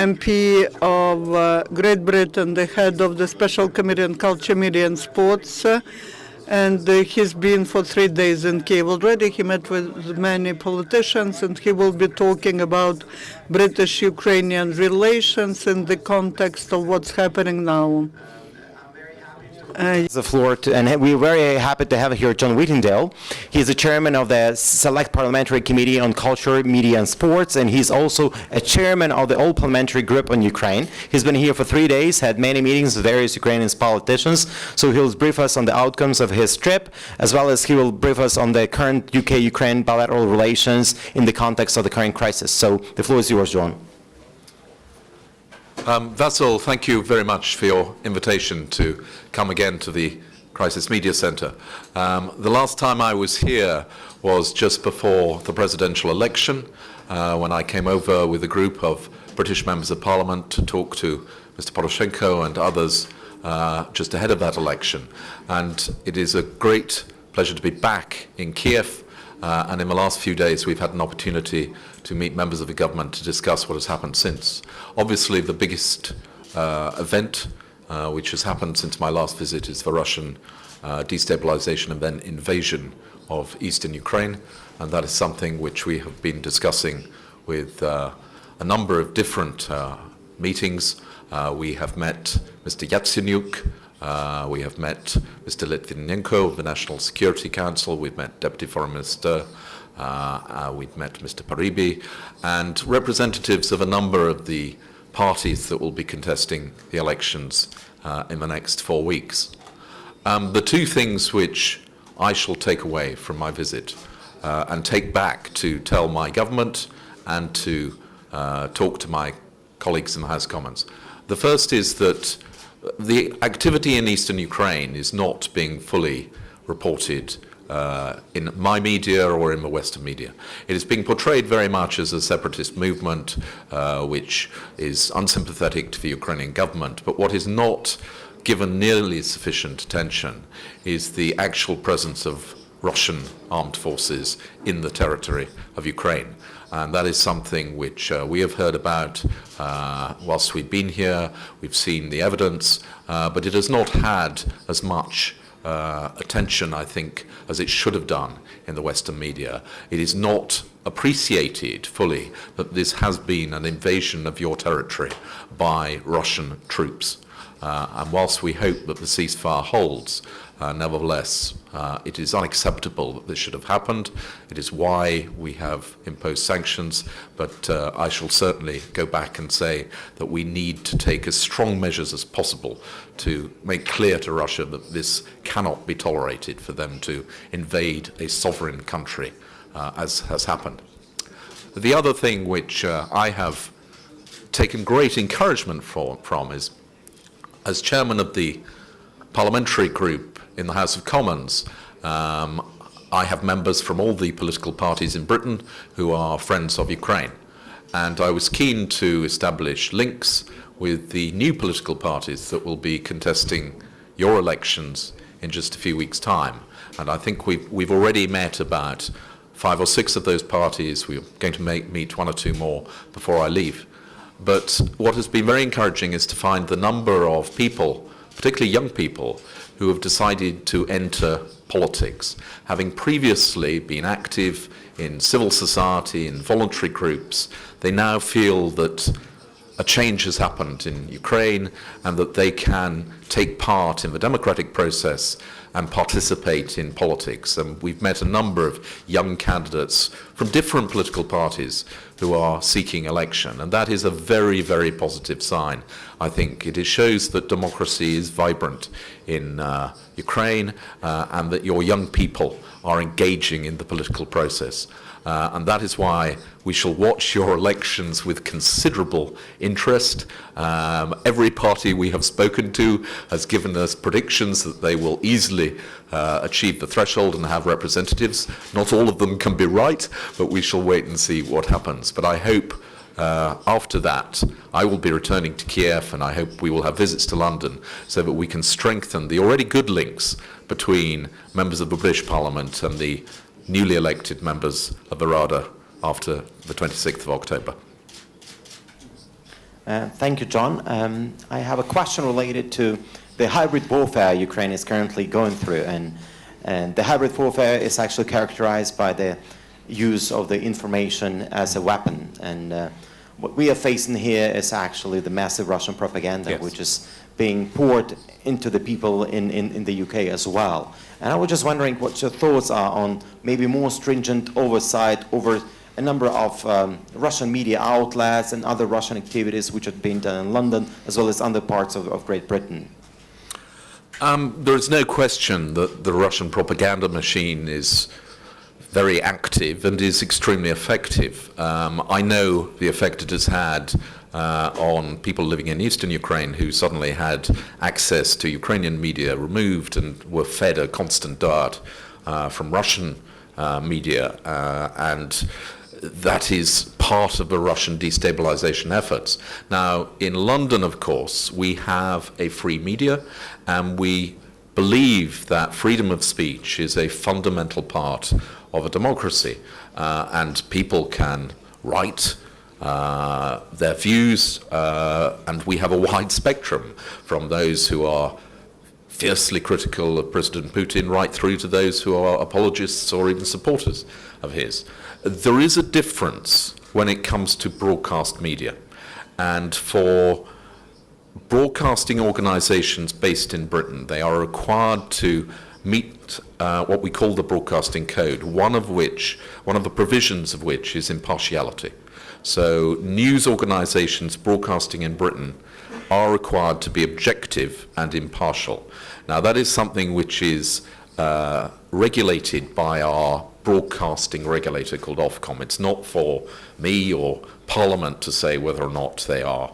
MP of Great Britain, the head of the Special Committee on Culture, Media and Sports, and he's been for 3 days in Kiev already. He met with many politicians, and he will be talking about British-Ukrainian relations in the context of what's happening now. The floor, and we're very happy to have here John Whittingdale. He's the chairman of the Select Parliamentary Committee on Culture, Media and Sports, and he's also a chairman of the All Parliamentary Group on Ukraine. He's been here for 3 days, had many meetings with various Ukrainian politicians, so he'll brief us on the outcomes of his trip, as well as he will brief us on the current UK-Ukraine bilateral relations in the context of the current crisis. So the floor is yours, John. Vasyl, thank you very much for your invitation to come again to the Crisis Media Centre. The last time I was here was just before the presidential election, when I came over with a group of British members of Parliament to talk to Mr. Poroshenko and others just ahead of that election. And it is a great pleasure to be back in Kiev. And in the last few days, we've had an opportunity to meet members of the government to discuss what has happened since. Obviously, the biggest event which has happened since my last visit is the Russian destabilization and then invasion of eastern Ukraine. And that is something which we have been discussing with a number of different meetings. We have met Mr. Yatsenyuk. We have met Mr. Litvinenko of the National Security Council. We've met Deputy Foreign Minister. We've met Mr. Paribi and representatives of a number of the parties that will be contesting the elections in the next 4 weeks. The two things which I shall take away from my visit and take back to tell my government and to talk to my colleagues in the House of Commons. The first is that the activity in eastern Ukraine is not being fully reported in my media or in the Western media. It is being portrayed very much as a separatist movement which is unsympathetic to the Ukrainian government, but what is not given nearly sufficient attention is the actual presence of Russian armed forces in the territory of Ukraine. And that is something which we have heard about whilst we've been here. We've seen the evidence, but it has not had as much attention, I think, as it should have done in the Western media. It is not appreciated fully that this has been an invasion of your territory by Russian troops. And whilst we hope that the ceasefire holds, nevertheless, it is unacceptable that this should have happened. It is why we have imposed sanctions, but I shall certainly go back and say that we need to take as strong measures as possible to make clear to Russia that this cannot be tolerated for them to invade a sovereign country, as has happened. The other thing which I have taken great encouragement from is, as chairman of the Parliamentary Group in the House of Commons, I have members from all the political parties in Britain who are friends of Ukraine. And I was keen to establish links with the new political parties that will be contesting your elections in just a few weeks' time. And I think we've already met about 5 or 6 of those parties. We're going to meet 1 or 2 more before I leave. But what has been very encouraging is to find the number of people, particularly young people, who have decided to enter politics. Having previously been active in civil society, in voluntary groups, they now feel that a change has happened in Ukraine and that they can take part in the democratic process and participate in politics. And we've met a number of young candidates from different political parties who are seeking election. And that is a very, very positive sign. I think it shows that democracy is vibrant in Ukraine and that your young people are engaging in the political process. And that is why we shall watch your elections with considerable interest. Every party we have spoken to has given us predictions that they will easily achieve the threshold and have representatives. Not all of them can be right, but we shall wait and see what happens. But I hope after that, I will be returning to Kiev, and I hope we will have visits to London so that we can strengthen the already good links between members of the British Parliament and the newly elected members of the Rada after the 26th of October. Thank you, John. I have a question related to the hybrid warfare Ukraine is currently going through, and the hybrid warfare is actually characterized by the use of the information as a weapon. And what we are facing here is actually the massive Russian propaganda, Yes. which is being poured into the people in the UK as well. And I was just wondering what your thoughts are on maybe more stringent oversight over a number of Russian media outlets and other Russian activities which have been done in London as well as other parts of Great Britain. There is no question that the Russian propaganda machine is very active and is extremely effective. I know the effect it has had on people living in eastern Ukraine who suddenly had access to Ukrainian media removed and were fed a constant diet from Russian media, and that is part of the Russian destabilization efforts. Now, in London, of course, we have a free media, and we believe that freedom of speech is a fundamental part of a democracy, and people can write their views, and we have a wide spectrum from those who are fiercely critical of President Putin right through to those who are apologists or even supporters of his. There is a difference when it comes to broadcast media, and for broadcasting organizations based in Britain, they are required to meet what we call the Broadcasting Code, one of the provisions of which is impartiality. So news organizations broadcasting in Britain are required to be objective and impartial. Now, that is something which is regulated by our broadcasting regulator called Ofcom. It's not for me or Parliament to say whether or not they are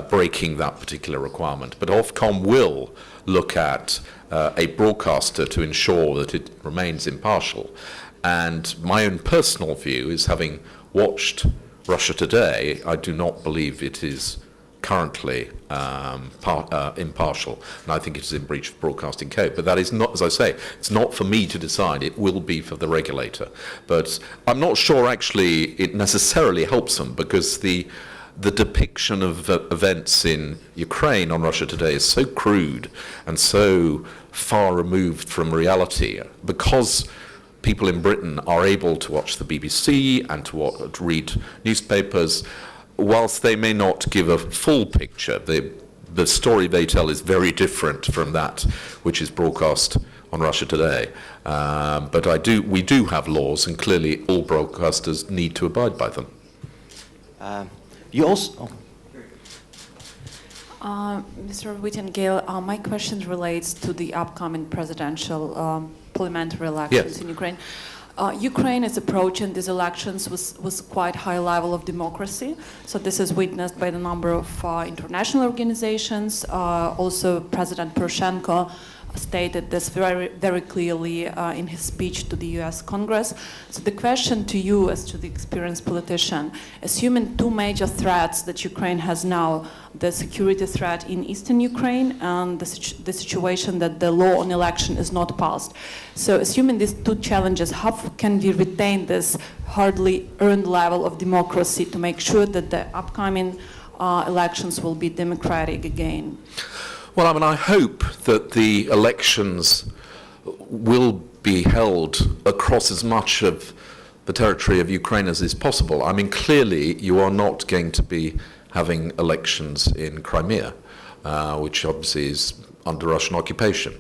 breaking that particular requirement. But Ofcom will look at a broadcaster to ensure that it remains impartial. And my own personal view is, having watched Russia Today, I do not believe it is currently impartial, and I think it is in breach of broadcasting code. But that is not, as I say, it's not for me to decide. It will be for the regulator. But I'm not sure actually it necessarily helps them, because the depiction of events in Ukraine on Russia Today is so crude and so far removed from reality, because people in Britain are able to watch the BBC and to read newspapers. Whilst they may not give a full picture, the story they tell is very different from that which is broadcast on Russia Today. But we do have laws, and clearly all broadcasters need to abide by them. You also... Mr. Whittingdale, my question relates to the upcoming presidential parliamentary elections Yes. in Ukraine. Ukraine is approaching these elections with quite high level of democracy. So this is witnessed by the number of international organizations. Also, President Poroshenko stated this very, very clearly in his speech to the US Congress. So the question to you, as to the experienced politician, assuming two major threats that Ukraine has now, the security threat in eastern Ukraine and the situation that the law on election is not passed. So assuming these two challenges, how can we retain this hardly earned level of democracy to make sure that the upcoming elections will be democratic again? Well, I mean, I hope that the elections will be held across as much of the territory of Ukraine as is possible. I mean, clearly, you are not going to be having elections in Crimea, which obviously is under Russian occupation.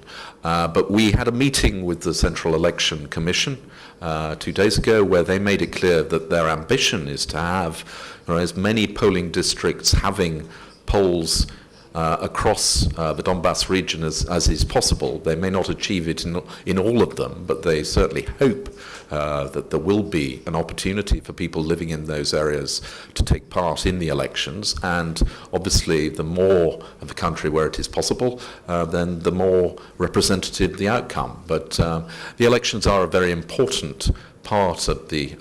But we had a meeting with the Central Election Commission 2 days ago, where they made it clear that their ambition is to have as many polling districts having polls across the Donbass region as is possible. They may not achieve it in all of them, but they certainly hope that there will be an opportunity for people living in those areas to take part in the elections. And obviously, the more of the country where it is possible, then the more representative the outcome. But the elections are a very important part of the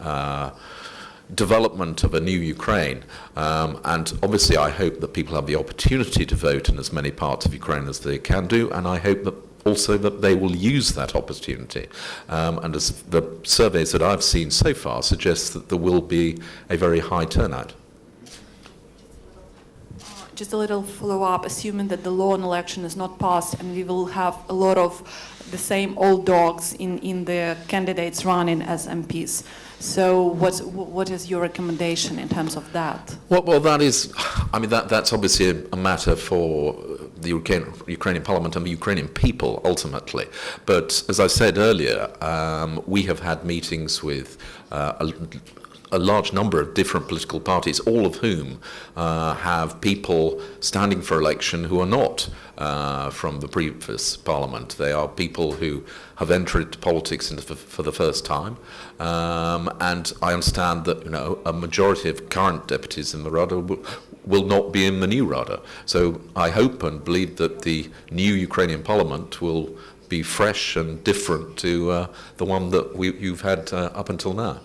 development of a new Ukraine, and obviously I hope that people have the opportunity to vote in as many parts of Ukraine as they can do, and I hope that also that they will use that opportunity. And as the surveys that I've seen so far suggest that there will be a very high turnout. just a little follow-up, assuming that the law on election is not passed and we will have a lot of the same old dogs in the candidates running as MPs. So what is your recommendation in terms of that? Well, that is, I mean, that's obviously a matter for the Ukrainian parliament and the Ukrainian people, ultimately. But as I said earlier, we have had meetings with a large number of different political parties, all of whom have people standing for election who are not from the previous parliament. They are people who have entered politics for the first time, and I understand that a majority of current deputies in the Rada will not be in the new Rada. So I hope and believe that the new Ukrainian parliament will be fresh and different to the one that you've had up until now.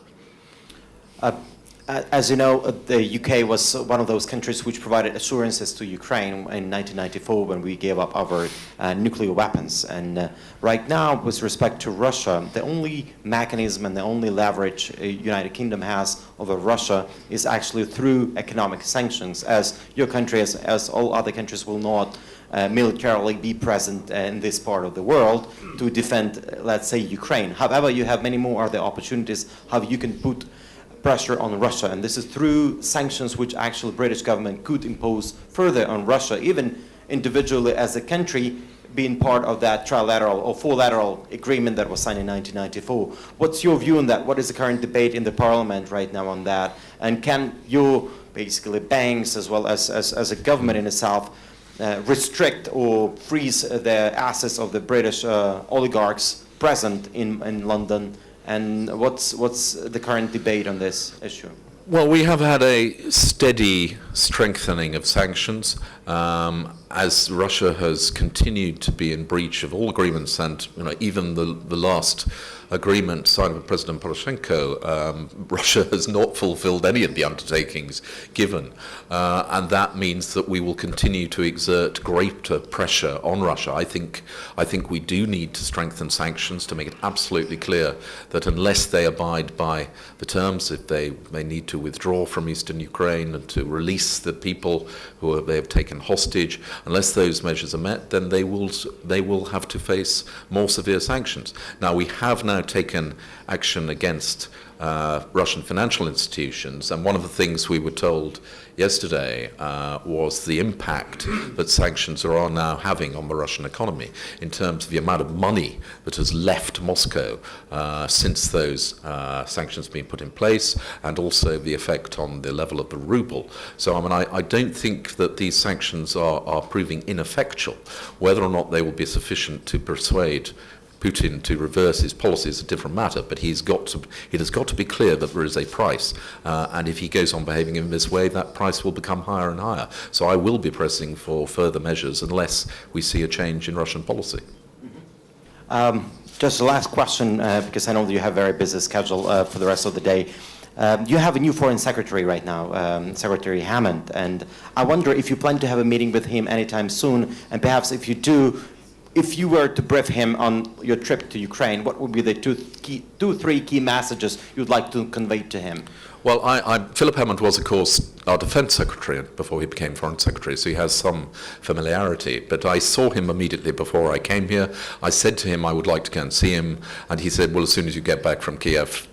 As you know, the UK was one of those countries which provided assurances to Ukraine in 1994 when we gave up our nuclear weapons. And right now, with respect to Russia, the only mechanism and the only leverage United Kingdom has over Russia is actually through economic sanctions, as your country, as all other countries, will not militarily be present in this part of the world to defend, let's say, Ukraine. However, you have many more other opportunities how you can put pressure on Russia, and this is through sanctions which actually British government could impose further on Russia, even individually as a country being part of that trilateral or four-lateral agreement that was signed in 1994. What's your view on that? What is the current debate in the parliament right now on that? And can your basically banks as well as a government in itself restrict or freeze the assets of the British oligarchs present in London? And what's the current debate on this issue? Well, we have had a steady strengthening of sanctions as Russia has continued to be in breach of all agreements, and even the last agreement signed with President Poroshenko, Russia has not fulfilled any of the undertakings given, and that means that we will continue to exert greater pressure on Russia. I think we do need to strengthen sanctions to make it absolutely clear that unless they abide by the terms, if they need to withdraw from eastern Ukraine and to release the people who they have taken hostage, unless those measures are met, then they will have to face more severe sanctions. Now, we have now taken action against Russian financial institutions, and one of the things we were told yesterday was the impact that sanctions are now having on the Russian economy in terms of the amount of money that has left Moscow since those sanctions have been put in place, and also the effect on the level of the ruble. So I don't think that these sanctions are proving ineffectual. Whether or not they will be sufficient to persuade Putin to reverse his policy is a different matter, but it has got to be clear that there is a price, and if he goes on behaving in this way, that price will become higher and higher. So I will be pressing for further measures unless we see a change in Russian policy. Just the last question, because I know that you have a very busy schedule for the rest of the day. You have a new foreign secretary right now, Secretary Hammond, and I wonder if you plan to have a meeting with him anytime soon, and perhaps if you do, if you were to brief him on your trip to Ukraine, what would be the three key messages you'd like to convey to him? Well, Philip Hammond was, of course, our defence secretary before he became foreign secretary, so he has some familiarity. But I saw him immediately before I came here. I said to him I would like to go and see him, and he said, well, as soon as you get back from Kiev,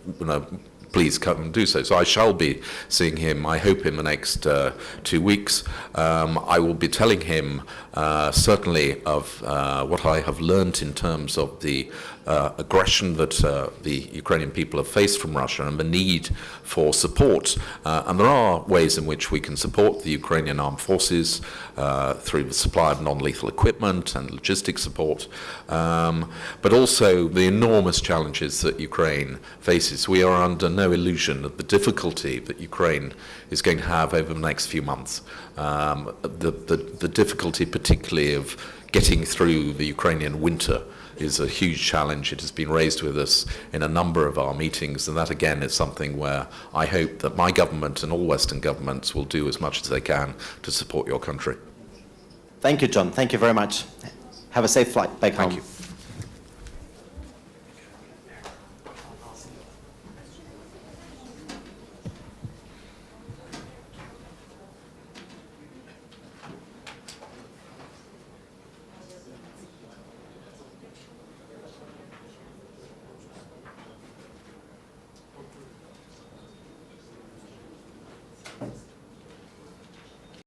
please come and do so. So I shall be seeing him, I hope, in the next 2 weeks. I will be telling him certainly of what I have learnt in terms of the aggression that the Ukrainian people have faced from Russia and the need for support. And there are ways in which we can support the Ukrainian armed forces through the supply of non-lethal equipment and logistic support, but also the enormous challenges that Ukraine faces. We are under no illusion of the difficulty that Ukraine is going to have over the next few months. The difficulty particularly of getting through the Ukrainian winter is a huge challenge. It has been raised with us in a number of our meetings, and that again is something where I hope that my government and all Western governments will do as much as they can to support your country. Thank you, John. Thank you very much. Have a safe flight back home. Thank you.